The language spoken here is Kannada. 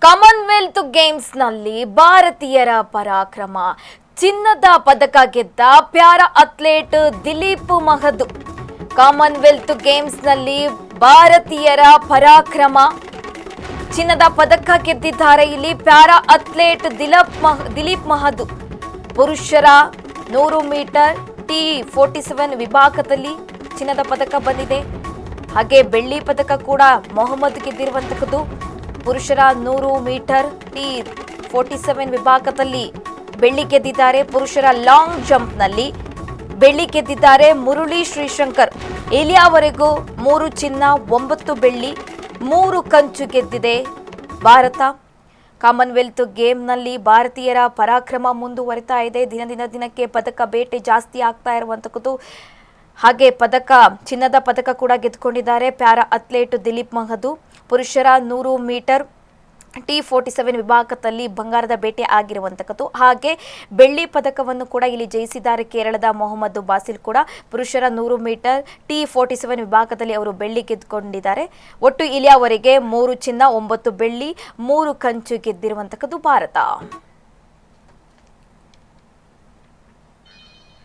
ಕಾಮನ್ವೆಲ್ತ್ ಗೇಮ್ಸ್ನಲ್ಲಿ ಭಾರತೀಯರ ಪರಾಕ್ರಮ. ಚಿನ್ನದ ಪದಕ ಗೆದ್ದ ಪ್ಯಾರಾ ಅಥ್ಲೇಟ್ ದಿಲೀಪ್ ಮಹದು. ಕಾಮನ್ವೆಲ್ತ್ ಗೇಮ್ಸ್ನಲ್ಲಿ ಭಾರತೀಯರ ಪರಾಕ್ರಮ. ಚಿನ್ನದ ಪದಕ ಗೆದ್ದಿದ್ದಾರೆ ಇಲ್ಲಿ ಪ್ಯಾರಾ ಅಥ್ಲೇಟ್ ದಿಲೀಪ್ ಮಹದು. ಪುರುಷರ 100 ಮೀಟರ್ T47 ವಿಭಾಗದಲ್ಲಿ ಚಿನ್ನದ ಪದಕ ಬಂದಿದೆ. ಹಾಗೆ ಬೆಳ್ಳಿ ಪದಕ ಕೂಡ ಮೊಹಮ್ಮದ್ ಗೆದ್ದಿರುವಂತಹದ್ದು. ಪುರುಷರ 100 ಮೀಟರ್ T47 ವಿಭಾಗದಲ್ಲಿ ಬೆಳ್ಳಿ ಗೆದ್ದಿದ್ದಾರೆ. ಪುರುಷರ ಲಾಂಗ್ ಜಂಪ್ನಲ್ಲಿ ಬೆಳ್ಳಿ ಗೆದ್ದಿದ್ದಾರೆ ಮುರಳಿ ಶ್ರೀಶಂಕರ್. ಇಲ್ಲಿಯವರೆಗೂ 3 ಚಿನ್ನ 9 ಬೆಳ್ಳಿ 3 ಕಂಚು ಗೆದ್ದಿದೆ ಭಾರತ. ಕಾಮನ್ವೆಲ್ತ್ ಗೇಮ್ನಲ್ಲಿ ಭಾರತೀಯರ ಪರಾಕ್ರಮ ಮುಂದುವರಿತಾ ಇದೆ. ದಿನಕ್ಕೆ ಪದಕ ಬೇಟೆ ಜಾಸ್ತಿ ಆಗ್ತಾ ಇರುವಂತಹದ್ದು. ಹಾಗೆ ಚಿನ್ನದ ಪದಕ ಕೂಡ ಗೆದ್ದುಕೊಂಡಿದ್ದಾರೆ ಪ್ಯಾರಾ ಅಥ್ಲೇಟ್ ದಿಲೀಪ್ ಮಹದು. ಪುರುಷರ 100 ಮೀಟರ್ T47 ವಿಭಾಗದಲ್ಲಿ ಬಂಗಾರದ ಬೇಟೆ ಆಗಿರುವಂತಹದ್ದು. ಹಾಗೆ ಬೆಳ್ಳಿ ಪದಕವನ್ನು ಕೂಡ ಇಲ್ಲಿ ಜಯಿಸಿದ್ದಾರೆ ಕೇರಳದ ಮೊಹಮ್ಮದ್ ಬಾಸಿಲ್ ಕೂಡ. ಪುರುಷರ 100 ಮೀಟರ್ T47 ವಿಭಾಗದಲ್ಲಿ ಅವರು ಬೆಳ್ಳಿ ಗೆದ್ದುಕೊಂಡಿದ್ದಾರೆ. ಒಟ್ಟು ಇಲ್ಲಿಯವರೆಗೆ 3 ಚಿನ್ನ 9 ಬೆಳ್ಳಿ 3 ಕಂಚು ಗೆದ್ದಿರುವಂತಹದ್ದು ಭಾರತ.